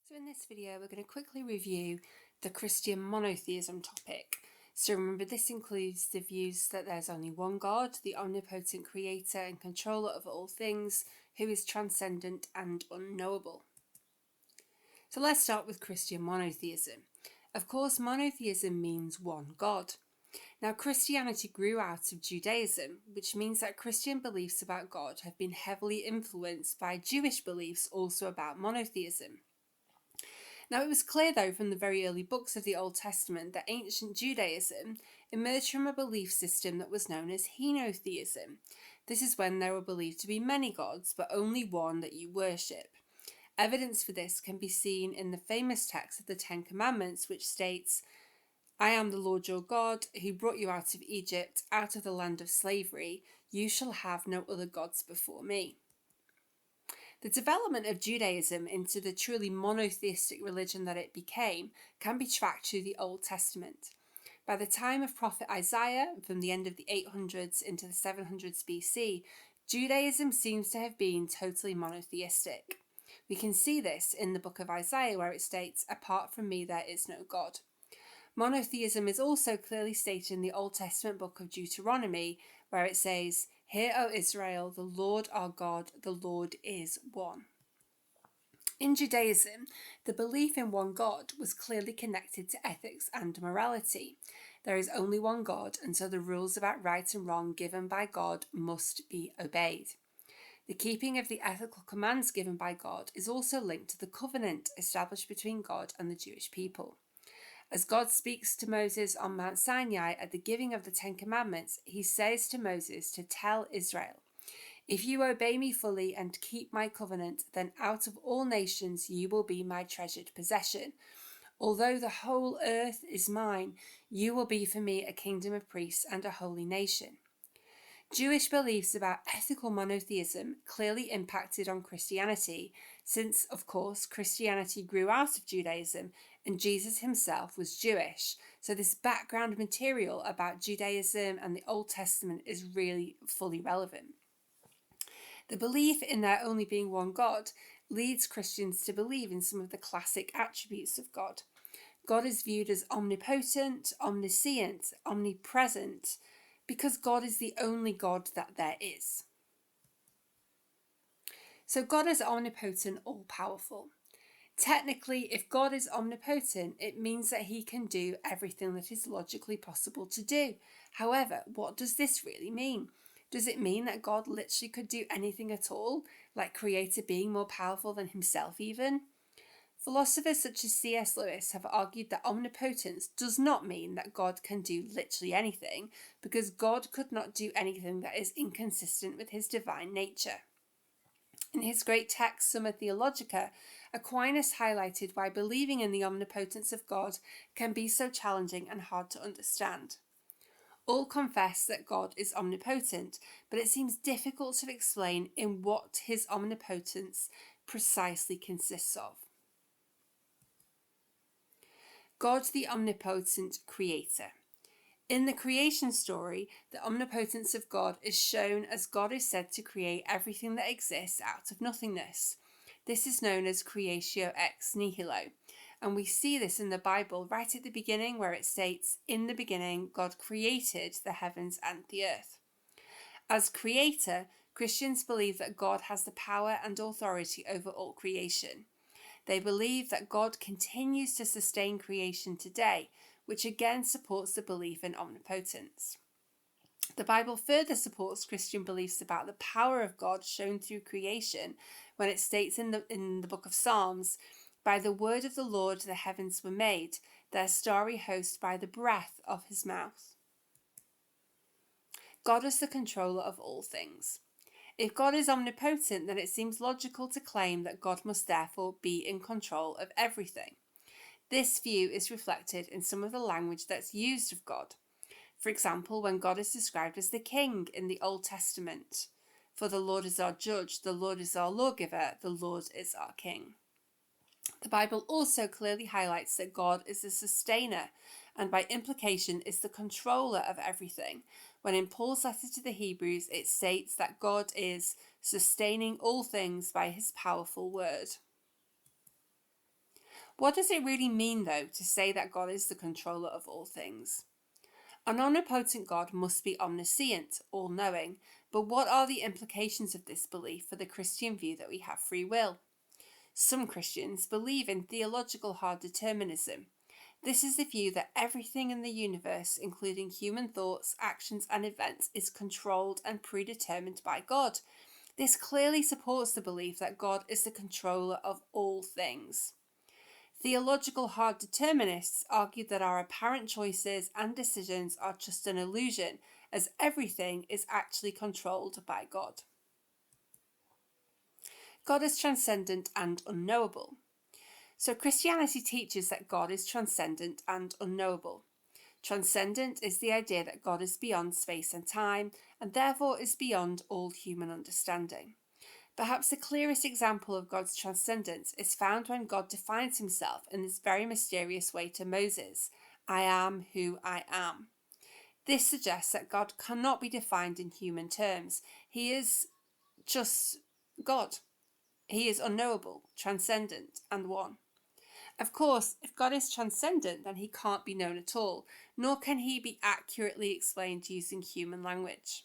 So in this video, we're going to quickly review the Christian monotheism topic. So remember, this includes the views that there's only one God, the omnipotent creator and controller of all things, who is transcendent and unknowable. So let's start with Christian monotheism. Of course, monotheism means one God. Now, Christianity grew out of Judaism, which means that Christian beliefs about God have been heavily influenced by Jewish beliefs also about monotheism. Now, it was clear, though, from the very early books of the Old Testament that ancient Judaism emerged from a belief system that was known as henotheism. This is when there were believed to be many gods, but only one that you worship. Evidence for this can be seen in the famous text of the Ten Commandments, which states, "I am the Lord your God, who brought you out of Egypt, out of the land of slavery. You shall have no other gods before me." The development of Judaism into the truly monotheistic religion that it became can be tracked through the Old Testament. By the time of Prophet Isaiah, from the end of the 800s into the 700s BC, Judaism seems to have been totally monotheistic. We can see this in the book of Isaiah, where it states, "Apart from me there is no God." Monotheism is also clearly stated in the Old Testament book of Deuteronomy, where it says, "Hear, O Israel, the Lord our God, the Lord is one." In Judaism, the belief in one God was clearly connected to ethics and morality. There is only one God, and so the rules about right and wrong given by God must be obeyed. The keeping of the ethical commands given by God is also linked to the covenant established between God and the Jewish people. As God speaks to Moses on Mount Sinai at the giving of the Ten Commandments, he says to Moses to tell Israel, "If you obey me fully and keep my covenant, then out of all nations you will be my treasured possession. Although the whole earth is mine, you will be for me a kingdom of priests and a holy nation." Jewish beliefs about ethical monotheism clearly impacted on Christianity, since, of course, Christianity grew out of Judaism and Jesus himself was Jewish. So this background material about Judaism and the Old Testament is really fully relevant. The belief in there only being one God leads Christians to believe in some of the classic attributes of God. God is viewed as omnipotent, omniscient, omnipresent, because God is the only God that there is. So God is omnipotent, all-powerful. Technically, if God is omnipotent, it means that he can do everything that is logically possible to do. However, what does this really mean? Does it mean that God literally could do anything at all, like create a being more powerful than himself even? Philosophers such as C.S. Lewis have argued that omnipotence does not mean that God can do literally anything, because God could not do anything that is inconsistent with his divine nature. In his great text, Summa Theologica, Aquinas highlighted why believing in the omnipotence of God can be so challenging and hard to understand. All confess that God is omnipotent, but it seems difficult to explain in what his omnipotence precisely consists of. God, the omnipotent creator. In the creation story, the omnipotence of God is shown as God is said to create everything that exists out of nothingness. This is known as creatio ex nihilo, and we see this in the Bible right at the beginning, where it states, "In the beginning, God created the heavens and the earth." As creator, Christians believe that God has the power and authority over all creation. They believe that God continues to sustain creation today, which again supports the belief in omnipotence. The Bible further supports Christian beliefs about the power of God shown through creation when it states in the book of Psalms, "By the word of the Lord the heavens were made, their starry host by the breath of his mouth." God is the controller of all things. If God is omnipotent, then it seems logical to claim that God must therefore be in control of everything. This view is reflected in some of the language that's used of God. For example, when God is described as the king in the Old Testament, "For the Lord is our judge, the Lord is our lawgiver, the Lord is our king." The Bible also clearly highlights that God is the sustainer, and by implication is the controller of everything. When in Paul's letter to the Hebrews, it states that God is sustaining all things by his powerful word. What does it really mean, though, to say that God is the controller of all things? An omnipotent God must be omniscient, all-knowing, but what are the implications of this belief for the Christian view that we have free will? Some Christians believe in theological hard determinism. This is the view that everything in the universe, including human thoughts, actions, and events, is controlled and predetermined by God. This clearly supports the belief that God is the controller of all things. Theological hard determinists argue that our apparent choices and decisions are just an illusion, as everything is actually controlled by God. God is transcendent and unknowable. So Christianity teaches that God is transcendent and unknowable. Transcendent is the idea that God is beyond space and time, and therefore is beyond all human understanding. Perhaps the clearest example of God's transcendence is found when God defines himself in this very mysterious way to Moses: I am who I am. This suggests that God cannot be defined in human terms. He is just God. He is unknowable, transcendent, and one. Of course, if God is transcendent, then he can't be known at all, nor can he be accurately explained using human language.